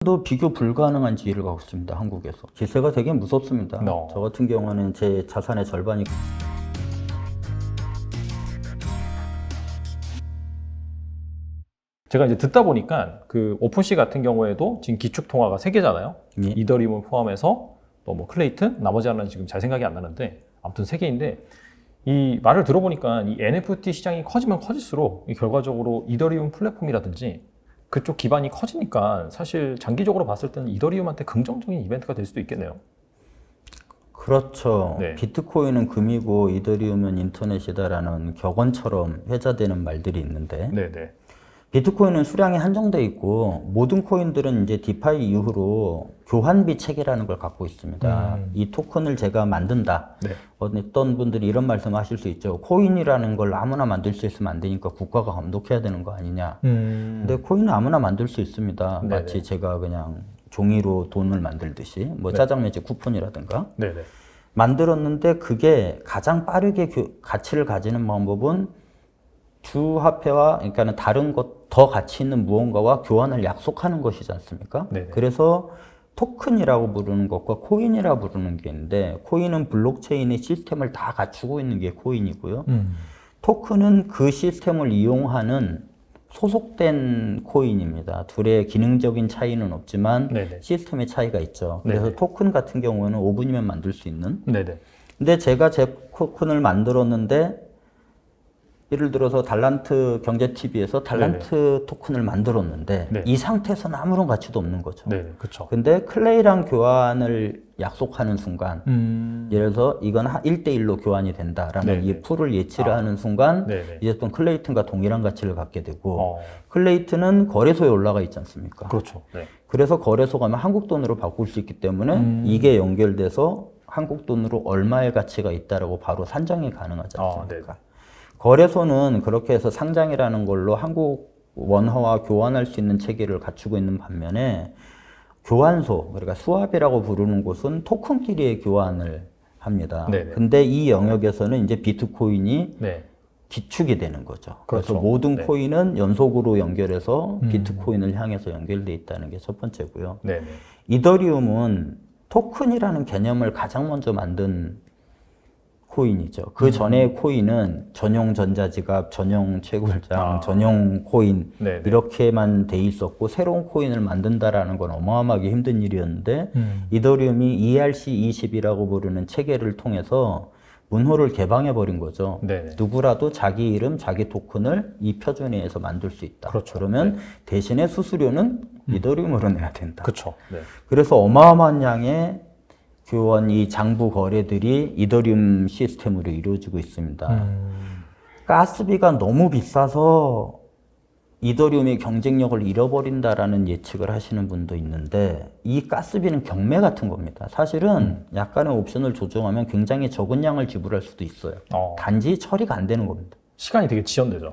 도 비교 불가능한 지위를 갖고 있습니다. 한국에서. 기세가 되게 무섭습니다. 저 같은 경우는 제 자산의 절반이 제가 이제 듣다 보니까 그 오픈시 같은 경우에도 지금 기축 통화가 3개잖아요. 예. 이더리움을 포함해서 또 뭐 클레이튼, 나머지 하나는 지금 잘 생각이 안 나는데 아무튼 3개인데 이 말을 들어보니까 이 NFT 시장이 커지면 커질수록 이 결과적으로 이더리움 플랫폼이라든지 그쪽 기반이 커지니까 사실 장기적으로 봤을 때는 이더리움한테 긍정적인 이벤트가 될 수도 있겠네요. 그렇죠. 네. 비트코인은 금이고 이더리움은 인터넷이다라는 격언처럼 회자되는 말들이 있는데 네네. 비트코인은 수량이 한정돼 있고 모든 코인들은 이제 디파이 이후로 교환비 체계라는 걸 갖고 있습니다. 이 토큰을 제가 만든다. 네. 어떤 분들이 이런 말씀하실 수 있죠. 코인이라는 걸 아무나 만들 수 있으면 안 되니까 국가가 감독해야 되는 거 아니냐. 근데 코인은 아무나 만들 수 있습니다. 네네. 마치 제가 그냥 종이로 돈을 만들듯이 뭐 네. 짜장면집 쿠폰이라든가 네네. 만들었는데 그게 가장 빠르게 가치를 가지는 방법은 주화폐와 그러니까는 다른 것 더 가치 있는 무언가와 교환을 약속하는 것이지 않습니까? 네네. 그래서 토큰이라고 부르는 것과 코인이라고 부르는 게 있는데 코인은 블록체인의 시스템을 다 갖추고 있는 게 코인이고요. 토큰은 그 시스템을 이용하는 소속된 코인입니다. 둘의 기능적인 차이는 없지만 네네. 시스템의 차이가 있죠. 그래서 네네. 토큰 같은 경우에는 5분이면 만들 수 있는. 네네. 근데 제가 제 토큰을 만들었는데 예를 들어서 달란트 경제TV에서 달란트 토큰을 만들었는데 네. 이 상태에서는 아무런 가치도 없는 거죠. 네네. 그쵸. 근데 클레이랑 교환을 약속하는 순간 예를 들어서 이건 1대1로 교환이 된다라는 네네. 이 풀을 예치를 하는 순간 네네. 이제 또 클레이튼과 동일한 가치를 갖게 되고 클레이튼은 거래소에 올라가 있지 않습니까? 그렇죠. 네. 그래서 거래소 가면 한국 돈으로 바꿀 수 있기 때문에 이게 연결돼서 한국 돈으로 얼마의 가치가 있다라고 바로 산정이 가능하지 않습니까? 거래소는 그렇게 해서 상장이라는 걸로 한국 원화와 교환할 수 있는 체계를 갖추고 있는 반면에 교환소, 그러니까 수합이라고 부르는 곳은 토큰끼리의 교환을 합니다. 네네. 근데 이 영역에서는 이제 비트코인이 네. 기축이 되는 거죠. 그래서 그렇죠. 모든 네. 코인은 연속으로 연결해서 비트코인을 향해서 연결돼 있다는 게 첫 번째고요. 네네. 이더리움은 토큰이라는 개념을 가장 먼저 만든 코인이죠. 그 전에 코인은 전용 전자지갑, 전용 채굴장, 전용 코인 네네. 이렇게만 돼 있었고 새로운 코인을 만든다라는 건 어마어마하게 힘든 일이었는데 이더리움이 ERC20이라고 부르는 체계를 통해서 문호를 개방해 버린 거죠. 네네. 누구라도 자기 이름, 자기 토큰을 이 표준에서 만들 수 있다. 그렇죠. 그러면 대신에 수수료는 이더리움으로 내야 된다. 그쵸. 네. 그래서 어마어마한 양의 교환 이 장부 거래들이 이더리움 시스템으로 이루어지고 있습니다. 가스비가 너무 비싸서 이더리움이 경쟁력을 잃어버린다라는 예측을 하시는 분도 있는데 이 가스비는 경매 같은 겁니다. 사실은 약간의 옵션을 조정하면 굉장히 적은 양을 지불할 수도 있어요. 단지 처리가 안 되는 겁니다. 시간이 되게 지연되죠.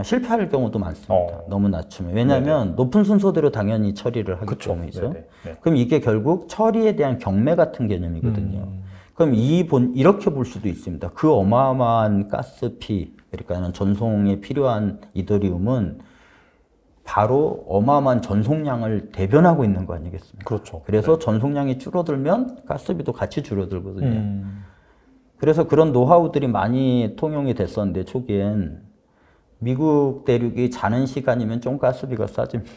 실패할 경우도 많습니다. 너무 낮추면. 왜냐하면 높은 순서대로 당연히 처리를 하기 그쵸. 때문이죠. 네네. 그럼 이게 결국 처리에 대한 경매 같은 개념이거든요. 그럼 이렇게 볼 수도 있습니다. 그 어마어마한 가스피, 그러니까 전송에 필요한 이더리움은 바로 어마어마한 전송량을 대변하고 있는 거 아니겠습니까? 그렇죠. 그래서 전송량이 줄어들면 가스비도 같이 줄어들거든요. 그래서 그런 노하우들이 많이 통용이 됐었는데 초기엔 미국 대륙이 자는 시간이면 좀 가스비가 싸집니다.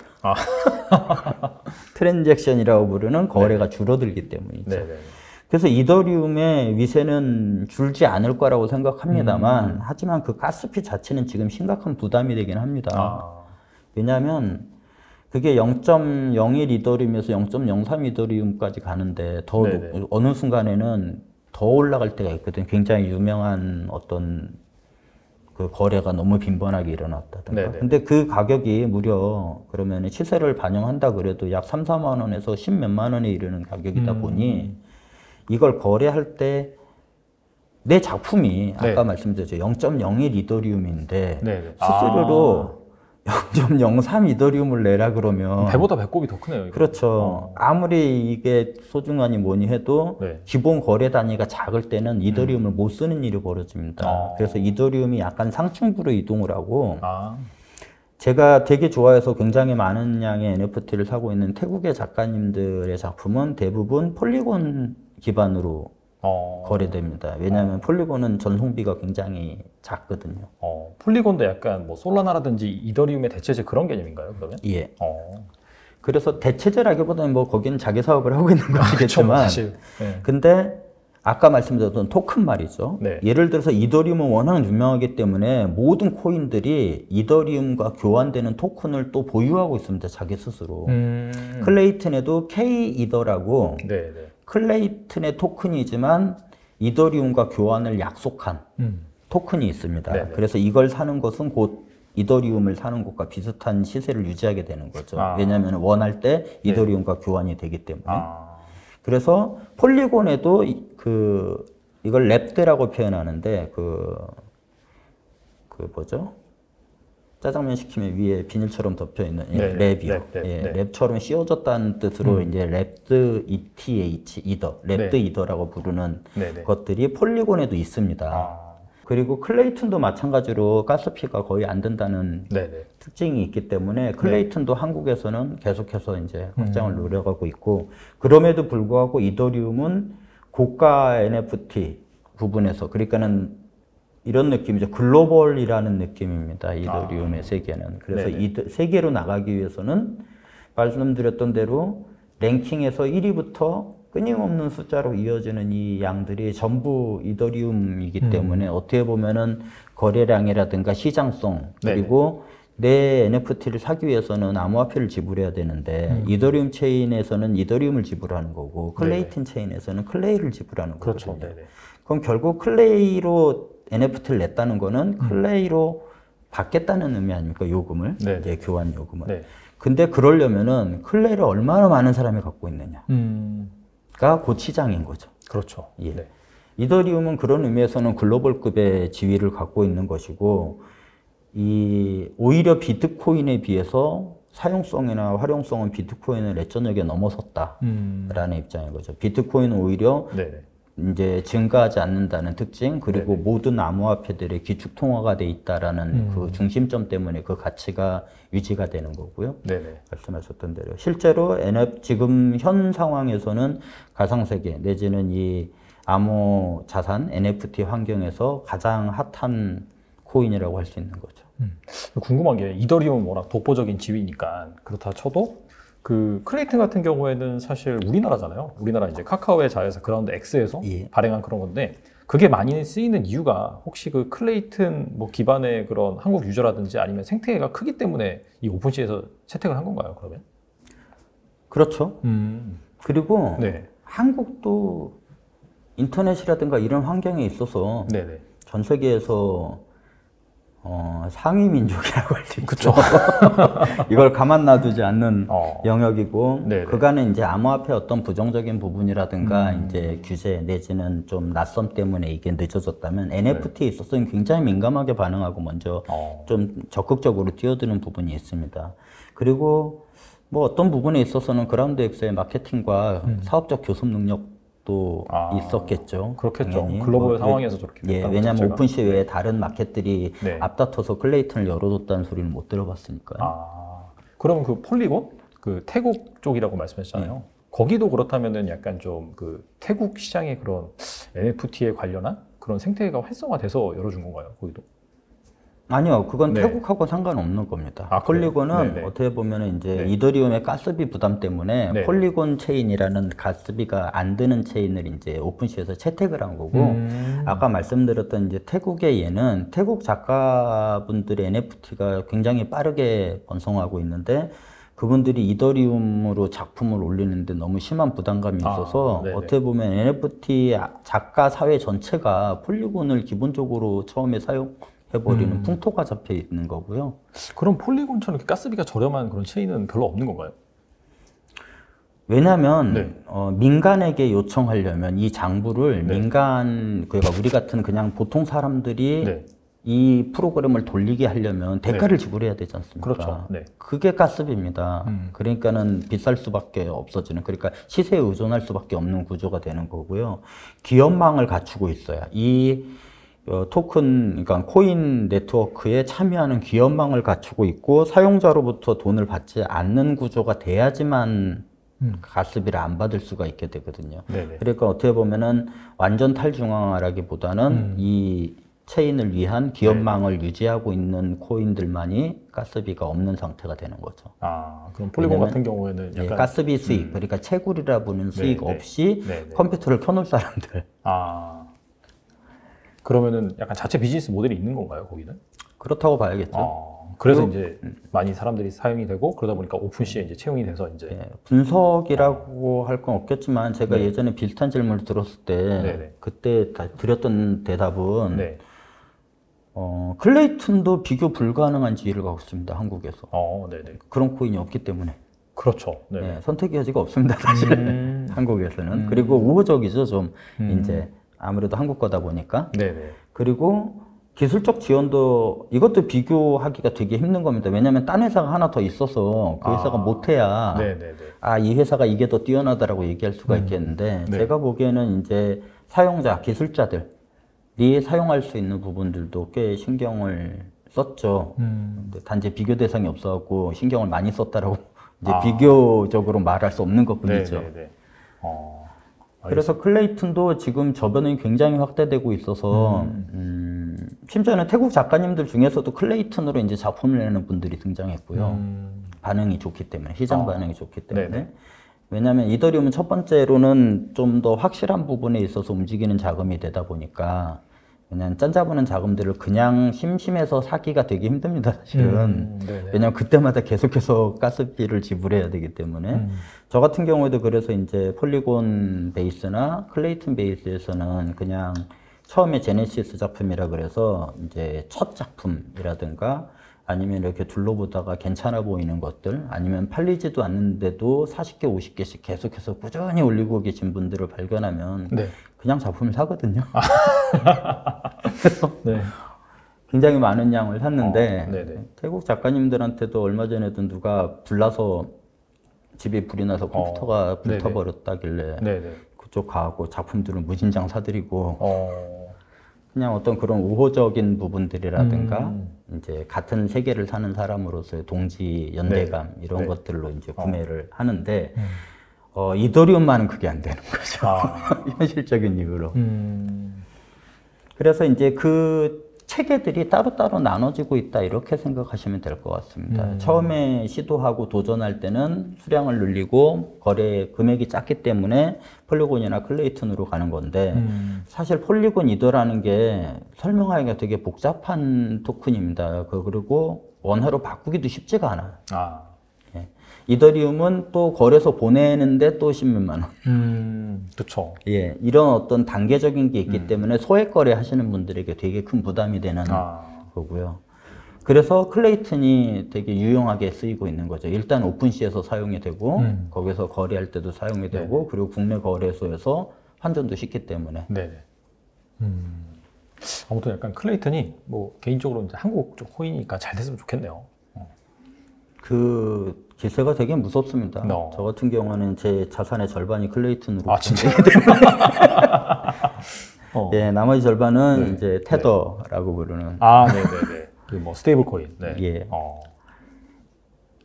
트랜잭션이라고 부르는 거래가 줄어들기 때문이죠. 네네. 그래서 이더리움의 위세는 줄지 않을 거라고 생각합니다만 하지만 그 가스피 자체는 지금 심각한 부담이 되긴 합니다. 왜냐하면 그게 0.01 이더리움에서 0.03 이더리움까지 가는데 더 어느 순간에는 더 올라갈 때가 있거든요. 굉장히 유명한 어떤 그 거래가 너무 빈번하게 일어났다든가. 네네. 근데 그 가격이 무려 그러면 시세를 반영한다 그래도 약 3, 4만 원에서 10 몇만 원에 이르는 가격이다 보니 이걸 거래할 때 내 작품이 아까 말씀드렸죠. 0.01 이더리움인데 수수료로 0.03 이더리움을 내라 그러면 배보다 배꼽이 더 크네요. 이거. 그렇죠. 아무리 이게 소중하니 뭐니 해도 기본 거래 단위가 작을 때는 이더리움을 못 쓰는 일이 벌어집니다. 그래서 이더리움이 약간 상층부로 이동을 하고 제가 되게 좋아해서 굉장히 많은 양의 NFT를 사고 있는 태국의 작가님들의 작품은 대부분 폴리곤 기반으로 거래됩니다. 왜냐하면 폴리곤은 전송비가 굉장히 작거든요. 폴리곤도 약간 뭐 솔라나라든지 이더리움의 대체제 그런 개념인가요, 그러면? 예. 그래서 대체제라기보다는 뭐 거기는 자기 사업을 하고 있는 것이겠지만, 사실. 네. 근데 아까 말씀드렸던 토큰 말이죠. 네. 예를 들어서 이더리움은 워낙 유명하기 때문에 모든 코인들이 이더리움과 교환되는 토큰을 또 보유하고 있습니다. 자기 스스로. 클레이튼에도 K-이더라고 네. 클레이튼의 토큰이지만 이더리움과 교환을 약속한 토큰이 있습니다. 네네. 그래서 이걸 사는 것은 곧 이더리움을 사는 것과 비슷한 시세를 유지하게 되는 거죠. 왜냐하면 원할 때 이더리움과 교환이 되기 때문에. 그래서 폴리곤에도 이걸 랩드라고 표현하는데 뭐죠? 짜장면 시키면 위에 비닐처럼 덮여 있는 랩이요. 랩처럼 씌워졌다는 뜻으로 이제 랩드 ETH 이더, 랩드 이더라고 부르는 것들이 폴리곤에도 있습니다. 그리고 클레이튼도 마찬가지로 가스피가 거의 안 된다는 특징이 있기 때문에 클레이튼도 한국에서는 계속해서 이제 확장을 노려가고 있고, 그럼에도 불구하고 이더리움은 고가 NFT 부분에서, 그러니까는 이런 느낌이죠. 글로벌이라는 느낌입니다. 이더리움의 세계는. 그래서 이 세계로 나가기 위해서는 말씀드렸던 대로 랭킹에서 1위부터 끊임없는 숫자로 이어지는 이 양들이 전부 이더리움이기 때문에 어떻게 보면은 거래량이라든가 시장성, 그리고 내 NFT를 사기 위해서는 암호화폐를 지불해야 되는데 이더리움 체인에서는 이더리움을 지불하는 거고 클레이튼 체인에서는 클레이를 지불하는 거거든요. 그럼 결국 클레이로 NFT를 냈다는 거는 클레이로 받겠다는 의미 아닙니까? 요금을, 이제 교환 요금을. 근데 그러려면은 클레이를 얼마나 많은 사람이 갖고 있느냐. 가 고치장인 거죠. 그렇죠. 예. 이더리움은 그런 의미에서는 글로벌급의 지위를 갖고 있는 것이고, 오히려 비트코인에 비해서 사용성이나 활용성은 비트코인을 내전역에 넘어섰다라는 입장인 거죠. 비트코인은 오히려 이제 증가하지 않는다는 특징, 그리고 모든 암호화폐들의 기축통화가 돼 있다라는 그 중심점 때문에 그 가치가 유지가 되는 거고요. 말씀하셨던 대로 실제로 지금 현 상황에서는 가상세계 내지는 이 암호 자산 NFT 환경에서 가장 핫한 코인이라고 할 수 있는 거죠. 궁금한 게 이더리움은 워낙 독보적인 지위니까 그렇다 쳐도 그 클레이튼 같은 경우에는 사실 우리나라잖아요. 우리나라 이제 카카오의 자회사 그라운드 X에서 발행한 그런 건데, 그게 많이 쓰이는 이유가 혹시 그 클레이튼 뭐 기반의 그런 한국 유저라든지 아니면 생태계가 크기 때문에 이 오픈시에서 채택을 한 건가요, 그러면? 그렇죠. 그리고 한국도 인터넷이라든가 이런 환경에 있어서 전 세계에서 상위 민족이라고 할 수 있죠. 이걸 가만 놔두지 않는 영역이고, 그간에 이제 암호화폐 어떤 부정적인 부분이라든가 이제 규제 내지는 좀 낯섦 때문에 이게 늦어졌다면 NFT에 있어서는 굉장히 민감하게 반응하고 먼저 좀 적극적으로 뛰어드는 부분이 있습니다. 그리고 뭐 어떤 부분에 있어서는 그라운드 X의 마케팅과 사업적 교섭 능력 도 있었겠죠. 그렇겠죠. 당연히. 글로벌 상황에서 저렇게 됐다는 왜냐하면 자체가. 오픈시 외에 다른 마켓들이 앞다퉈서 클레이튼을 열어뒀다는 소리는 못 들어봤으니까요. 그럼 그 폴리곤? 그 태국 쪽이라고 말씀하셨잖아요. 거기도 그렇다면은 약간 좀 그 태국 시장의 그런 NFT에 관련한 그런 생태계가 활성화돼서 열어준 건가요? 거기도? 아니요, 그건 태국하고 상관없는 겁니다. 폴리곤은 어떻게 보면 이제 이더리움의 가스비 부담 때문에 폴리곤 체인이라는 가스비가 안 드는 체인을 이제 오픈시에서 채택을 한 거고, 아까 말씀드렸던 이제 태국의 예는 태국 작가분들의 NFT가 굉장히 빠르게 번성하고 있는데, 그분들이 이더리움으로 작품을 올리는데 너무 심한 부담감이 있어서 어떻게 보면 NFT 작가 사회 전체가 폴리곤을 기본적으로 처음에 해버리는 풍토가 잡혀 있는 거고요. 그럼 폴리곤처럼 이렇게 가스비가 저렴한 그런 체인은 별로 없는 건가요? 왜냐하면 민간에게 요청하려면 이 장부를 그러니까 우리 같은 그냥 보통 사람들이 이 프로그램을 돌리게 하려면 대가를 지불해야 되지 않습니까? 그렇죠. 그게 가스비입니다. 그러니까는 비쌀 수밖에 없어지는, 그러니까 시세에 의존할 수밖에 없는 구조가 되는 거고요. 기업망을 갖추고 있어야 토큰, 그러니까 코인 네트워크에 참여하는 기업망을 갖추고 있고 사용자로부터 돈을 받지 않는 구조가 돼야지만 가스비를 안 받을 수가 있게 되거든요. 네네. 그러니까 어떻게 보면은 완전 탈중앙화라기보다는 이 체인을 위한 기업망을 유지하고 있는 코인들만이 가스비가 없는 상태가 되는 거죠. 아, 그럼 폴리곤 같은 경우에는 약간 가스비 수익, 그러니까 채굴이라 부르는 수익 네네. 없이 네네. 컴퓨터를 켜놓을 사람들. 아, 그러면은 약간 자체 비즈니스 모델이 있는 건가요, 거기는? 그렇다고 봐야겠죠. 그래서 그리고- 이제 많이 사람들이 사용이 되고 그러다 보니까 오픈시에 이제 채용이 돼서 이제 예, 분석이라고 할 건 없겠지만 제가 네. 예전에 비슷한 질문을 들었을 때 네네. 그때 드렸던 대답은 네. 클레이튼도 비교 불가능한 지위를 갖고 있습니다. 한국에서. 네네. 그런 코인이 없기 때문에. 그렇죠. 네. 예, 선택의 여지가 없습니다. 사실 한국에서는. 그리고 우호적이죠. 좀 이제 아무래도 한국 거다 보니까. 네네. 그리고 기술적 지원도 이것도 비교하기가 되게 힘든 겁니다. 왜냐하면 딴 회사가 하나 더 있어서 그 회사가 못해야 네네네. 이 회사가 이게 더 뛰어나다라고 얘기할 수가 있겠는데 네. 제가 보기에는 이제 사용자, 기술자들이 사용할 수 있는 부분들도 꽤 신경을 썼죠. 근데 단지 비교 대상이 없어갖고 신경을 많이 썼다라고 이제 비교적으로 말할 수 없는 것뿐이죠. 네네네. 그래서 클레이튼도 지금 저변이 굉장히 확대되고 있어서 심지어는 태국 작가님들 중에서도 클레이튼으로 이제 작품을 내는 분들이 등장했고요. 반응이 좋기 때문에, 시장 반응이 좋기 때문에. 네네. 왜냐하면 이더리움은 첫 번째로는 좀 더 확실한 부분에 있어서 움직이는 자금이 되다 보니까 그냥 짠잡은 자금들을 그냥 심심해서 사기가 되게 힘듭니다, 사실은. 네네. 왜냐하면 그때마다 계속해서 가스비를 지불해야 되기 때문에. 저 같은 경우에도 그래서 이제 폴리곤 베이스나 클레이튼 베이스에서는 그냥 처음에 제네시스 작품이라 그래서 이제 첫 작품이라든가 아니면 이렇게 둘러보다가 괜찮아 보이는 것들 아니면 팔리지도 않는데도 40개, 50개씩 계속해서 꾸준히 올리고 계신 분들을 발견하면 네. 그냥 작품을 사거든요. 그래서 네. 굉장히 많은 양을 샀는데 네네. 태국 작가님들한테도 얼마 전에도 누가 불나서 집에 불이 나서 컴퓨터가 네네. 불타버렸다길래 네네. 그쪽 가고 작품들을 무진장 사드리고 그냥 어떤 그런 우호적인 부분들이라든가 이제 같은 세계를 사는 사람으로서의 동지 연대감 이런 네. 것들로 이제 구매를 하는데 이더리움만은 그게 안 되는 거죠. 현실적인 이유로. 그래서 이제 그 체계들이 따로따로 나눠지고 있다 이렇게 생각하시면 될 것 같습니다. 처음에 시도하고 도전할 때는 수량을 늘리고 거래 금액이 작기 때문에 폴리곤이나 클레이튼으로 가는 건데 사실 폴리곤 이더라는 게 설명하기가 되게 복잡한 토큰입니다. 그리고 원화로 바꾸기도 쉽지가 않아요. 예. 이더리움은 또 거래소 보내는데 또 10몇만 원. 그렇죠. 예, 이런 어떤 단계적인 게 있기 때문에 소액 거래 하시는 분들에게 되게 큰 부담이 되는 거고요. 그래서 클레이튼이 되게 유용하게 쓰이고 있는 거죠. 일단 오픈시에서 사용이 되고 거기서 거래할 때도 사용이 되고 그리고 국내 거래소에서 환전도 쉽기 때문에. 네네. 아무튼 약간 클레이튼이 뭐 개인적으로 이제 한국 쪽 코인이니까 잘 됐으면 좋겠네요. 그 기세가 되게 무섭습니다. 저 같은 경우는 제 자산의 절반이 클레이튼으로. 진짜? 예, 나머지 절반은 이제 테더라고 부르는. 네네네. 그 뭐 스테이블 코인. 네. 예.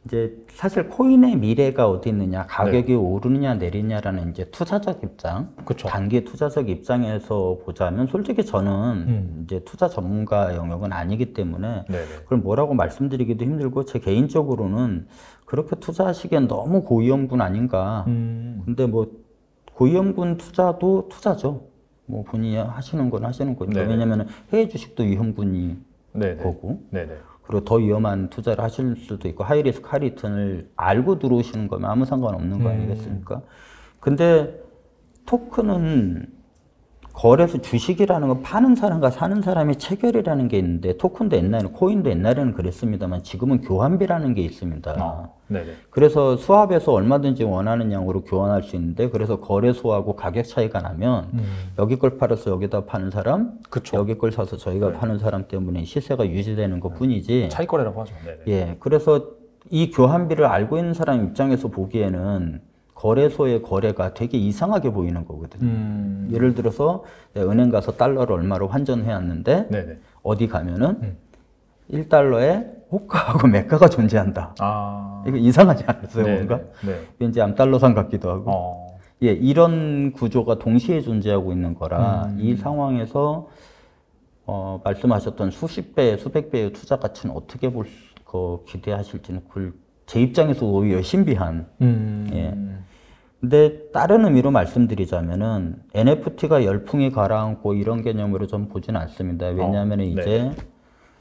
이제 사실 코인의 미래가 어디 있느냐, 가격이 오르느냐 내리냐라는 이제 투자적 입장, 그쵸. 단기 투자적 입장에서 보자면 솔직히 저는 이제 투자 전문가 영역은 아니기 때문에 그걸 뭐라고 말씀드리기도 힘들고 제 개인적으로는 그렇게 투자하시기엔 너무 고위험군 아닌가. 근데 뭐 고위험군 투자도 투자죠. 뭐 본인이 하시는 건 하시는 거니까. 왜냐면 해외 주식도 위험군이 거고. 그리고 더 위험한 투자를 하실 수도 있고 하이리스크 하이리턴을 알고 들어오시는 거면 아무 상관없는 거 아니겠습니까? 근데 토큰은 거래소 주식이라는 건 파는 사람과 사는 사람의 체결이라는 게 있는데 토큰도 옛날에는 코인도 옛날에는 그랬습니다만 지금은 교환비라는 게 있습니다. 그래서 수합에서 얼마든지 원하는 양으로 교환할 수 있는데 그래서 거래소하고 가격 차이가 나면 여기 걸 팔아서 여기다 파는 사람, 여기 걸 사서 저희가 파는 사람 때문에 시세가 유지되는 것 뿐이지. 차익거래라고 하죠. 예, 그래서 이 교환비를 알고 있는 사람 입장에서 보기에는 거래소의 거래가 되게 이상하게 보이는 거거든요. 예를 들어서 내가 은행 가서 달러를 얼마로 환전해 왔는데 네네. 어디 가면은 1달러에 호가하고 매가가 존재한다. 이거 이상하지 않았어요, 뭔가? 네. 왠지 암달러상 같기도 하고. 예, 이런 구조가 동시에 존재하고 있는 거라 이 상황에서 말씀하셨던 수십 배, 수백 배의 투자 가치는 어떻게 기대하실지는 제 입장에서 오히려 신비한. 예. 근데 다른 의미로 말씀드리자면은 NFT가 열풍이 가라앉고 이런 개념으로 좀 보진 않습니다. 왜냐하면 이제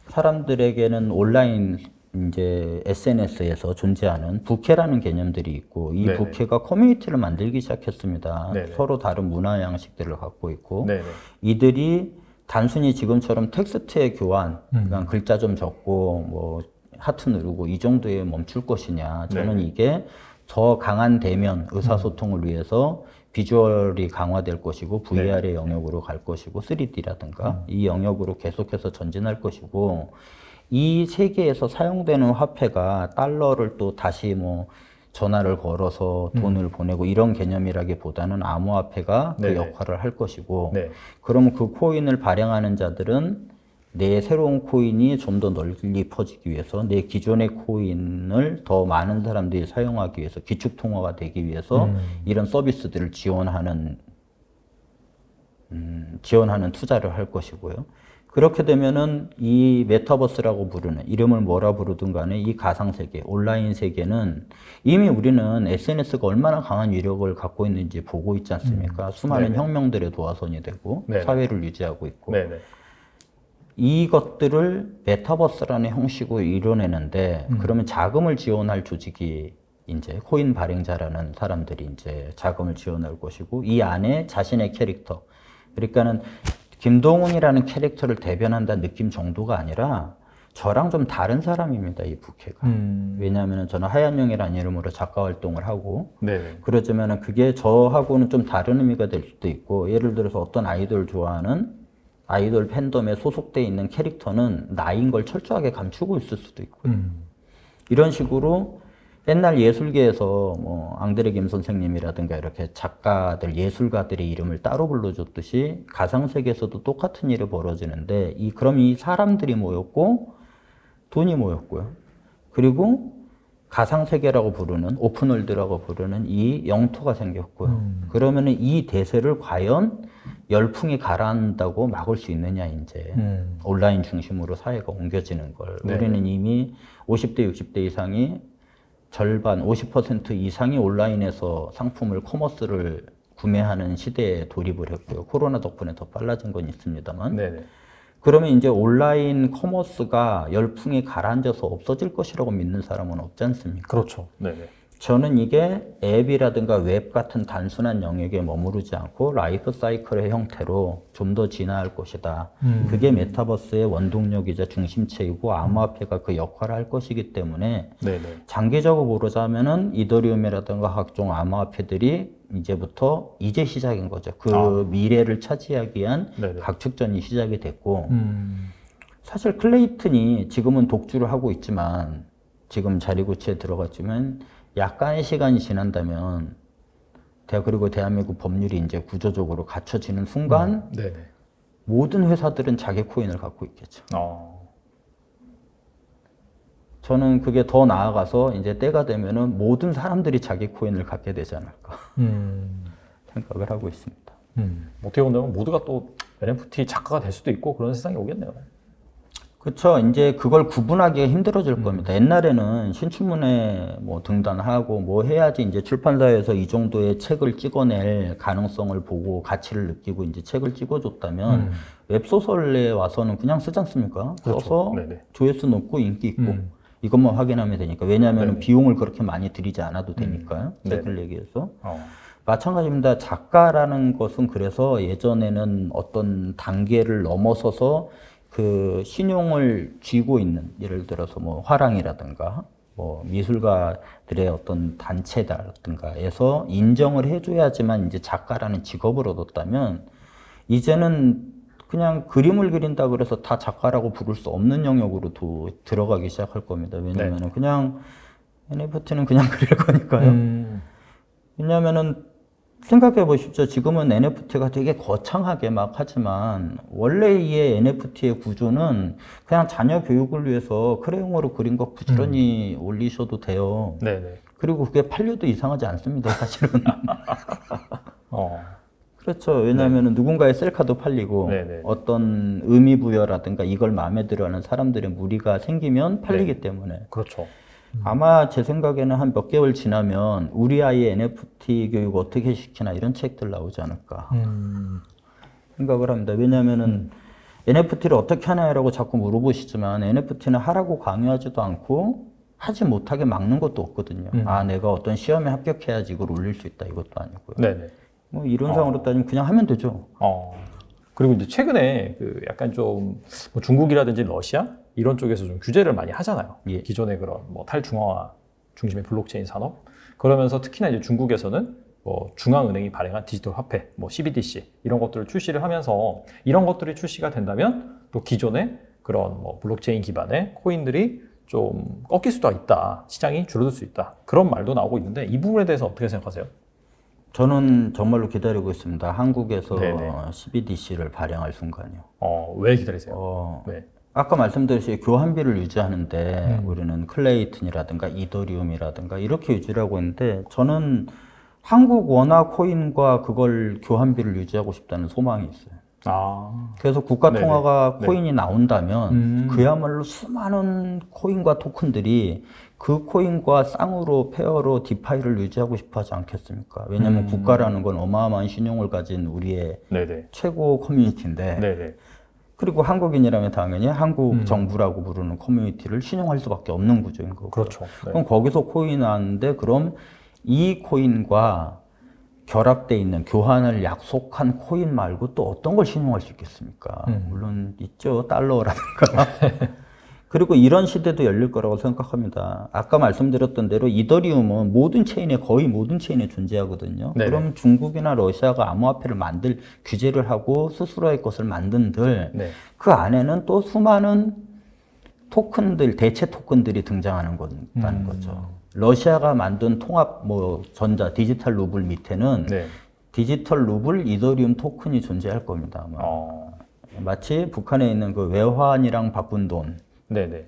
사람들에게는 온라인 이제 SNS에서 존재하는 부캐라는 개념들이 있고 이 부캐가 커뮤니티를 만들기 시작했습니다. 서로 다른 문화 양식들을 갖고 있고 이들이 단순히 지금처럼 텍스트의 교환, 그냥 글자 좀 적고 뭐 하트 누르고 이 정도에 멈출 것이냐. 저는 이게 더 강한 대면 의사소통을 위해서 비주얼이 강화될 것이고 VR의 영역으로 갈 것이고 3D라든가 이 영역으로 계속해서 전진할 것이고 이 세계에서 사용되는 화폐가 달러를 또 다시 뭐 전화를 걸어서 돈을 보내고 이런 개념이라기보다는 암호화폐가 그 역할을 할 것이고 그러면 그 코인을 발행하는 자들은 내 새로운 코인이 좀 더 널리 퍼지기 위해서 내 기존의 코인을 더 많은 사람들이 사용하기 위해서 기축통화가 되기 위해서 이런 서비스들을 지원하는 투자를 할 것이고요. 그렇게 되면은 이 메타버스라고 부르는 이름을 뭐라 부르든 간에 이 가상세계, 온라인 세계는 이미 우리는 SNS가 얼마나 강한 위력을 갖고 있는지 보고 있지 않습니까? 수많은 혁명들의 도화선이 되고 사회를 유지하고 있고 이것들을 메타버스라는 형식으로 이뤄내는데 그러면 자금을 지원할 조직이 이제 코인 발행자라는 사람들이 이제 자금을 지원할 것이고 이 안에 자신의 캐릭터 그러니까는 김동훈이라는 캐릭터를 대변한다는 느낌 정도가 아니라 저랑 좀 다른 사람입니다, 이 부캐가. 왜냐하면 저는 하얀용이라는 이름으로 작가 활동을 하고 그러자면 그게 저하고는 좀 다른 의미가 될 수도 있고 예를 들어서 어떤 아이돌 좋아하는 아이돌 팬덤에 소속돼 있는 캐릭터는 나인 걸 철저하게 감추고 있을 수도 있고요. 이런 식으로 옛날 예술계에서 뭐 앙드레 김 선생님이라든가 이렇게 작가들, 예술가들의 이름을 따로 불러줬듯이 가상세계에서도 똑같은 일이 벌어지는데 그럼 이 사람들이 모였고 돈이 모였고요. 그리고 가상세계라고 부르는 오픈월드라고 부르는 이 영토가 생겼고요. 그러면은 이 대세를 과연 열풍이 가라앉다고 막을 수 있느냐 이제 온라인 중심으로 사회가 옮겨지는 걸 우리는 이미 50대 60대 이상이 절반 50% 이상이 온라인에서 상품을 커머스를 구매하는 시대에 돌입을 했고요. 코로나 덕분에 더 빨라진 건 있습니다만 그러면 이제 온라인 커머스가 열풍이 가라앉아서 없어질 것이라고 믿는 사람은 없지 않습니까? 그렇죠. 저는 이게 앱이라든가 웹 같은 단순한 영역에 머무르지 않고 라이프 사이클의 형태로 좀 더 진화할 것이다. 그게 메타버스의 원동력이자 중심체이고 암호화폐가 그 역할을 할 것이기 때문에 장기적으로 보자면은 이더리움이라든가 각종 암호화폐들이 이제 시작인 거죠. 그 미래를 차지하기 위한 각축전이 시작이 됐고 사실 클레이튼이 지금은 독주를 하고 있지만 지금 자리구치에 들어갔지만 약간의 시간이 지난다면 그리고 대한민국 법률이 이제 구조적으로 갖춰지는 순간 모든 회사들은 자기 코인을 갖고 있겠죠. 저는 그게 더 나아가서 이제 때가 되면은 모든 사람들이 자기 코인을 갖게 되지 않을까 생각을 하고 있습니다. 어떻게 본다면 모두가 또 NFT 작가가 될 수도 있고 그런 세상이 오겠네요. 그렇죠. 이제 그걸 구분하기가 힘들어질 겁니다. 옛날에는 신춘문예 뭐 등단하고 뭐 해야지 이제 출판사에서 이 정도의 책을 찍어낼 가능성을 보고 가치를 느끼고 이제 책을 찍어줬다면 웹소설에 와서는 그냥 쓰지 않습니까? 써서 조회수 높고 인기 있고 이것만 확인하면 되니까. 왜냐하면 비용을 그렇게 많이 들이지 않아도 되니까요. 책을 내기 위해서. 마찬가지입니다. 작가라는 것은 그래서 예전에는 어떤 단계를 넘어서서 그 신용을 쥐고 있는 예를 들어서 뭐 화랑이라든가 뭐 미술가들의 어떤 단체라든가에서 인정을 해줘야지만 이제 작가라는 직업을 얻었다면 이제는 그냥 그림을 그린다 그래서 다 작가라고 부를 수 없는 영역으로 들어가기 시작할 겁니다. 왜냐면은 그냥 NFT는 그냥 그릴 거니까요. 왜냐하면은 생각해 보십시오. 지금은 NFT가 되게 거창하게 막 하지만 원래 이 NFT의 구조는 그냥 자녀 교육을 위해서 크레용으로 그린 거 부지런히 올리셔도 돼요. 네네. 그리고 그게 팔려도 이상하지 않습니다, 사실은. 어. 그렇죠. 왜냐하면 누군가의 셀카도 팔리고 네네. 어떤 의미 부여라든가 이걸 마음에 들어하는 사람들의 무리가 생기면 팔리기 때문에. 그렇죠. 아마 제 생각에는 한 몇 개월 지나면 우리 아이의 NFT 교육 어떻게 시키나 이런 책들 나오지 않을까 생각을 합니다. 왜냐하면은 NFT를 어떻게 하나요라고 자꾸 물어보시지만 NFT는 하라고 강요하지도 않고 하지 못하게 막는 것도 없거든요. 아, 내가 어떤 시험에 합격해야지 이걸 올릴 수 있다 이것도 아니고요. 네네. 뭐 이론상으로 따지면 그냥 하면 되죠. 그리고 이제 최근에 그 약간 좀뭐 중국이라든지 러시아 이런 쪽에서 좀 규제를 많이 하잖아요. 예. 기존의 그런 뭐 탈중앙화 중심의 블록체인 산업. 그러면서 특히나 이제 중국에서는 뭐 중앙은행이 발행한 디지털 화폐, 뭐 CBDC 이런 것들을 출시를 하면서 이런 것들이 출시가 된다면 또 기존의 그런 뭐 블록체인 기반의 코인들이 좀 꺾일 수도 있다. 시장이 줄어들 수 있다. 그런 말도 나오고 있는데 이 부분에 대해서 어떻게 생각하세요? 저는 정말로 기다리고 있습니다. 한국에서 네네. CBDC를 발행할 순간이요. 왜 기다리세요? 네. 아까 말씀드렸듯이 교환비를 유지하는데 우리는 클레이튼이라든가 이더리움이라든가 이렇게 유지를 하고 있는데 저는 한국 원화 코인과 그걸 교환비를 유지하고 싶다는 소망이 있어요. 그래서 국가 통화가 코인이 나온다면 그야말로 수많은 코인과 토큰들이 그 코인과 쌍으로 페어로 디파이를 유지하고 싶어 하지 않겠습니까? 왜냐하면 국가라는 건 어마어마한 신용을 가진 우리의 최고 커뮤니티인데 그리고 한국인이라면 당연히 한국 정부라고 부르는 커뮤니티를 신용할 수밖에 없는 구조인 거고. 그렇죠. 그럼 거기서 코인이 나왔는데 그럼 이 코인과 결합돼 있는 교환을 약속한 코인 말고 또 어떤 걸 신용할 수 있겠습니까? 물론 있죠. 달러라든가. 그리고 이런 시대도 열릴 거라고 생각합니다. 아까 말씀드렸던 대로 이더리움은 거의 모든 체인에 존재하거든요. 네네. 그럼 중국이나 러시아가 암호화폐를 만들 규제를 하고 스스로의 것을 만든들 그 안에는 또 수많은 토큰들, 대체 토큰들이 등장하는 거다는 거죠. 러시아가 만든 통합 디지털 루블 밑에는 디지털 루블 이더리움 토큰이 존재할 겁니다. 아마. 마치 북한에 있는 그 외환이랑 바꾼 돈.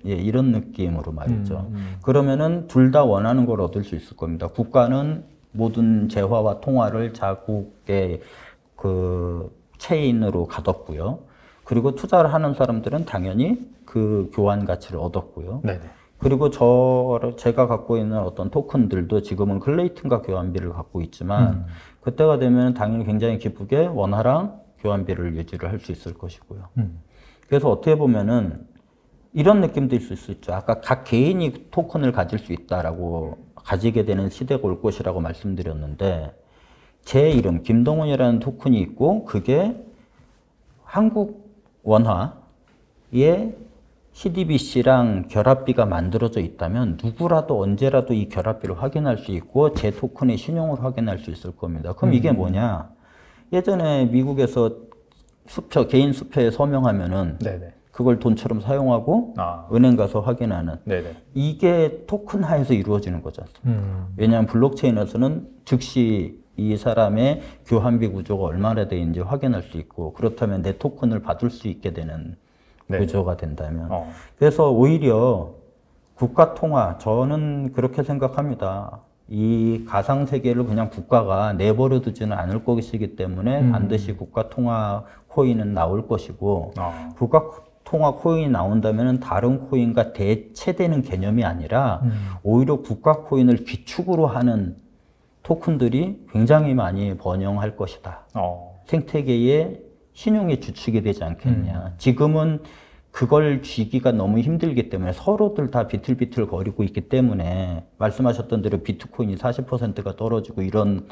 이런 느낌으로 말이죠. 그러면은 둘 다 원하는 걸 얻을 수 있을 겁니다. 국가는 모든 재화와 통화를 자국의 그 체인으로 가뒀고요. 그리고 투자를 하는 사람들은 당연히 그 교환 가치를 얻었고요. 그리고 제가 갖고 있는 어떤 토큰들도 지금은 클레이튼과 교환비를 갖고 있지만 그때가 되면 당연히 굉장히 기쁘게 원화랑 교환비를 유지를 할 수 있을 것이고요. 그래서 어떻게 보면은 이런 느낌도 있을 수 있죠. 아까 각 개인이 토큰을 가질 수 있다라고 가지게 되는 시대가 올 것이라고 말씀드렸는데 제 이름 김동훈이라는 토큰이 있고 그게 한국 원화의 CDBC랑 결합비가 만들어져 있다면 누구라도 언제라도 이 결합비를 확인할 수 있고 제 토큰의 신용을 확인할 수 있을 겁니다. 그럼 이게 뭐냐? 예전에 미국에서 개인 수표에 서명하면은 그걸 돈처럼 사용하고 은행 가서 확인하는 이게 토큰 하에서 이루어지는 거지 않습니까? 왜냐하면 블록체인에서는 즉시 이 사람의 교환비 구조가 얼마나 돼 있는지 확인할 수 있고 그렇다면 내 토큰을 받을 수 있게 되는 구조가 된다면 그래서 오히려 국가 통화 저는 그렇게 생각합니다. 이 가상세계를 그냥 국가가 내버려 두지는 않을 것이기 때문에 반드시 국가 통화 코인은 나올 것이고 국가 통화 코인이 나온다면 다른 코인과 대체되는 개념이 아니라 오히려 국가 코인을 기축으로 하는 토큰들이 굉장히 많이 번영할 것이다. 생태계의 신용의 주축이 되지 않겠냐. 지금은 그걸 쥐기가 너무 힘들기 때문에 서로들 다 비틀비틀 거리고 있기 때문에 말씀하셨던 대로 비트코인이 40%가 떨어지고 이런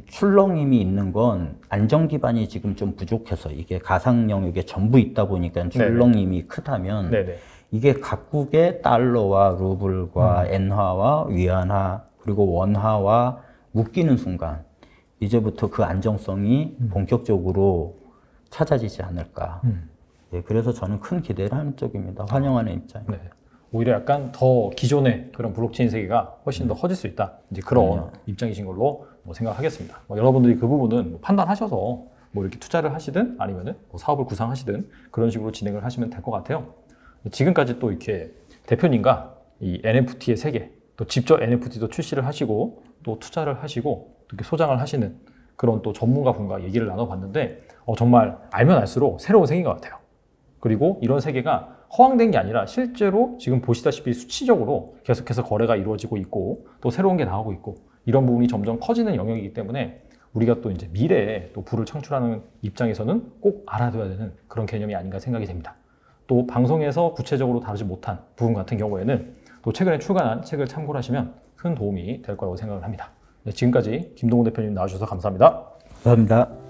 출렁임이 있는 건 안정 기반이 지금 좀 부족해서 이게 가상 영역에 전부 있다 보니까 출렁임이 크다면 이게 각국의 달러와 루블과 엔화와 위안화 그리고 원화와 묶이는 순간 이제부터 그 안정성이 본격적으로 찾아지지 않을까. 그래서 저는 큰 기대를 하는 쪽입니다. 환영하는 입장입니다. 오히려 약간 더 기존의 그런 블록체인 세계가 훨씬 더 커질 수 있다. 이제 그런 그럼요. 입장이신 걸로 뭐 생각하겠습니다. 여러분들이 그 부분은 뭐 판단하셔서 뭐 이렇게 투자를 하시든 아니면은 뭐 사업을 구상하시든 그런 식으로 진행을 하시면 될 것 같아요. 지금까지 또 이렇게 대표님과 이 NFT의 세계, 또 직접 NFT도 출시를 하시고 또 투자를 하시고 또 이렇게 소장을 하시는 그런 또 전문가 분과 얘기를 나눠봤는데 정말 알면 알수록 새로운 세계인 것 같아요. 그리고 이런 세계가 허황된 게 아니라 실제로 지금 보시다시피 수치적으로 계속해서 거래가 이루어지고 있고 또 새로운 게 나오고 있고 이런 부분이 점점 커지는 영역이기 때문에 우리가 또 이제 미래에 또 부를 창출하는 입장에서는 꼭 알아둬야 되는 그런 개념이 아닌가 생각이 됩니다. 또 방송에서 구체적으로 다루지 못한 부분 같은 경우에는 또 최근에 출간한 책을 참고를 하시면 큰 도움이 될 거라고 생각을 합니다. 네, 지금까지 김동훈 대표님 나와주셔서 감사합니다. 감사합니다.